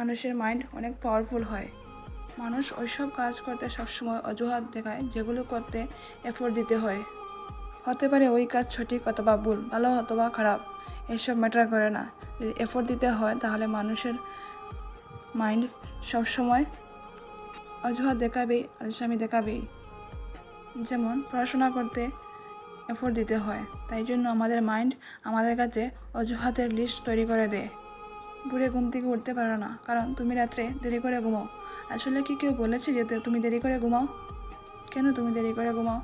মানুষের মাইন্ড অনেক পাওয়ারফুল হয়। মানুষ ওইসব কাজ করতে সবসময় অজুহাত দেখায় যেগুলো করতে এফোর্ট দিতে হয়। হতে পারে ওই কাজ সঠিক অথবা ভুল, ভালো অথবা খারাপ, এসব ম্যাটার করে না। যদি এফোর্ট দিতে হয় তাহলে মানুষের মাইন্ড সবসময় অজুহাত দেখাবেই, আলসামি দেখাবেই। যেমন পড়াশোনা করতে এফোর্ট দিতে হয়, তাই জন্য আমাদের মাইন্ড আমাদের কাছে অজুহাতের লিস্ট তৈরি করে দেয়। ভোরে ঘুম থেকে উঠতে পারো না কারণ তুমি রাত্রে দেরি করে ঘুমাও। আসলে কি কেউ বলেছে যে তুমি দেরি করে ঘুমাও? কেন তুমি দেরি করে ঘুমাও?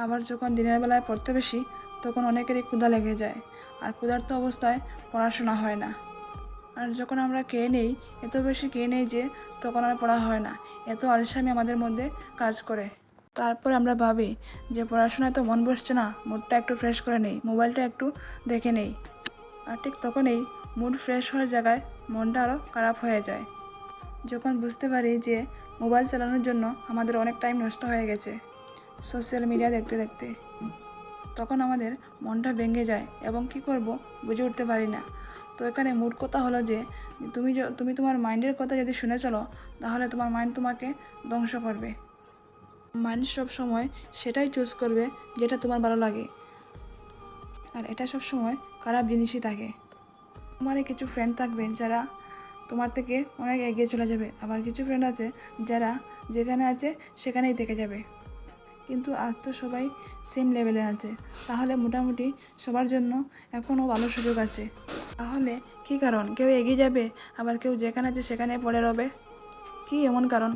আবার যখন দিনের বেলায় পড়তে বেশি তখন অনেকেরই ক্ষুধা লেগে যায়, আর ক্ষুধার্ত অবস্থায় পড়াশোনা হয় না। আর যখন আমরা খেয়ে নেই, এত বেশি খেয়ে নেই যে তখন আর পড়া হয় না। এত আলসামি আমাদের মধ্যে কাজ করে। তারপর আমরা ভাবি যে পড়াশোনায় তো মন বসছে না, মুডটা একটু ফ্রেশ করে নেই, মোবাইলটা একটু দেখে নেই। আর ঠিক তখনই মুড ফ্রেশ হওয়ার জায়গায় মনটা আরও খারাপ হয়ে যায়। যখন বুঝতে পারি যে মোবাইল চালানোর জন্য আমাদের অনেক টাইম নষ্ট হয়ে গেছে সোশ্যাল মিডিয়া দেখতে দেখতে, তখন আমাদের মনটা ভেঙে যায় এবং কি করব বুঝে উঠতে পারি না। তো এখানে মূল কথা হলো যে তুমি তোমার মাইন্ডের কথা যদি শুনে চলো তাহলে তোমার মাইন্ড তোমাকে ধ্বংস করবে। মাইন্ড সব সময় সেটাই চুজ করবে যেটা তোমার ভালো লাগে, আর এটা সব সময় খারাপ জিনিসই থাকে। তোমার কিছু ফ্রেন্ড থাকবে যারা তোমার থেকে অনেক এগিয়ে চলে যাবে, আবার কিছু ফ্রেন্ড আছে যারা যেখানে আছে সেখানেই থেকে যাবে। কিন্তু আজ তো সবাই সেম লেভেলে আছে, তাহলে মোটামুটি সবার জন্য এখনও ভালো সুযোগ আছে। তাহলে কী কারণ কেউ এগিয়ে যাবে আবার কেউ যেখানে আছে সেখানে পড়ে রবে? কি এমন কারণ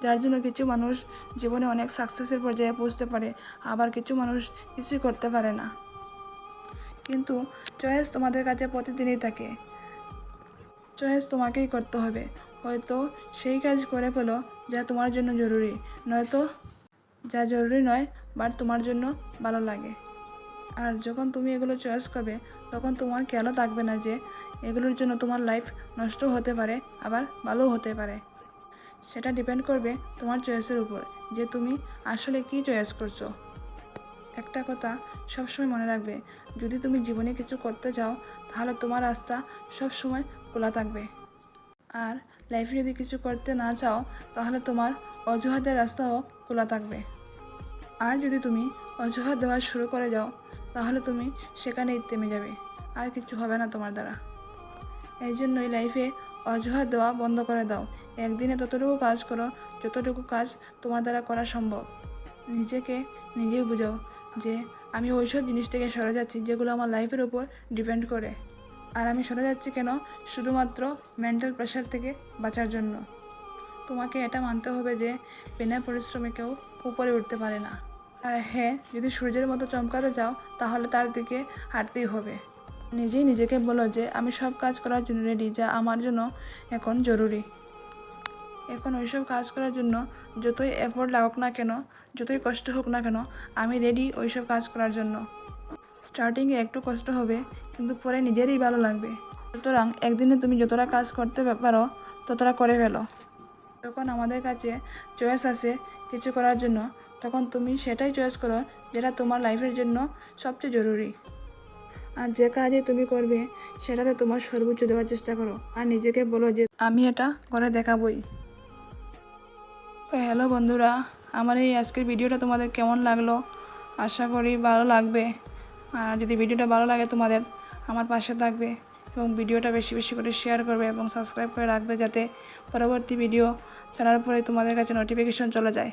যার জন্য কিছু মানুষ জীবনে অনেক সাকসেসের পর্যায়ে পৌঁছতে পারে, আবার কিছু মানুষ কিছুই করতে পারে না? কিন্তু চয়েস তোমাদের কাছে প্রতিদিনই থাকে। চয়েস তোমাকেই করতে হবে। হয়তো সেই কাজ করে ফেলো যা তোমার জন্য জরুরি, নয়তো যা জরুরি নয় বাট তোমার জন্য ভালো লাগে। আর যখন তুমি এগুলো চয়েস করবে তখন তোমার খেয়ালও থাকবে না যে এগুলোর জন্য তোমার লাইফ নষ্ট হতে পারে, আবার ভালোও হতে পারে। সেটা ডিপেন্ড করবে তোমার চয়েসের উপর যে তুমি আসলে কি চয়েস করছো। একটা কথা সবসময় মনে রাখবে, যদি তুমি জীবনে কিছু করতে চাও তাহলে তোমার রাস্তা সবসময় খোলা থাকবে। আর লাইফে যদি কিছু করতে না চাও তাহলে তোমার অজুহাতের রাস্তাও খোলা থাকবে। আর যদি তুমি অজুহাত দেওয়া শুরু করে যাও তাহলে তুমি সেখানেই থেমে যাবে, আর কিছু হবে না তোমার দ্বারা। এই জন্যই লাইফে অজুহাত দেওয়া বন্ধ করে দাও। একদিনে ততটুকু কাজ করো যতটুকু কাজ তোমার দ্বারা করা সম্ভব। নিজেকে নিজেই বোঝাও যে আমি ওইসব জিনিস থেকে সরে যাচ্ছি যেগুলো আমার লাইফের উপর ডিপেন্ড করে। আর আমি সরে যাচ্ছি কেন? শুধুমাত্র মেন্টাল প্রেশার থেকে বাঁচার জন্য। তোমাকে এটা মানতে হবে যে বিনা পরিশ্রমে কেউ উপরে উঠতে পারে না। আর হ্যাঁ, যদি সূর্যের মতো চমকাতে চাও তাহলে তার দিকে হাঁটতেই হবে। নিজেই নিজেকে বলো যে আমি সব কাজ করার জন্য রেডি যা আমার জন্য এখন জরুরি। এখন ওইসব কাজ করার জন্য যতই এফোর্ট লাগুক না কেন, যতই কষ্ট হোক না কেন, আমি রেডি ওইসব কাজ করার জন্য। স্টার্টিংয়ে একটু কষ্ট হবে কিন্তু পরে নিজেরই ভালো লাগবে। সুতরাং একদিনে তুমি যতটা কাজ করতে পারো ততটা করে ফেলো। যখন আমাদের কাছে চয়েস আসে কিছু করার জন্য তখন তুমি সেটাই চয়েস করো যেটা তোমার লাইফের জন্য সবচেয়ে জরুরি। আর যে কাজে তুমি করবে সেটাতে তোমার সর্বোচ্চ দেওয়ার চেষ্টা করো, আর নিজেকে বলো যে আমি এটা করে দেখাবই। তো হ্যালো বন্ধুরা, আমার এই আজকের ভিডিওটা তোমাদের কেমন লাগলো? আশা করি ভালো লাগবে। আর যদি ভিডিওটা ভালো লাগে তোমাদের, আমার পাশে থাকবে এবং ভিডিওটা বেশি বেশি করে শেয়ার করবে এবং সাবস্ক্রাইব করে রাখবে যাতে পরবর্তী ভিডিও ছাড়ার পরে তোমাদের কাছে নোটিফিকেশন চলে যায়।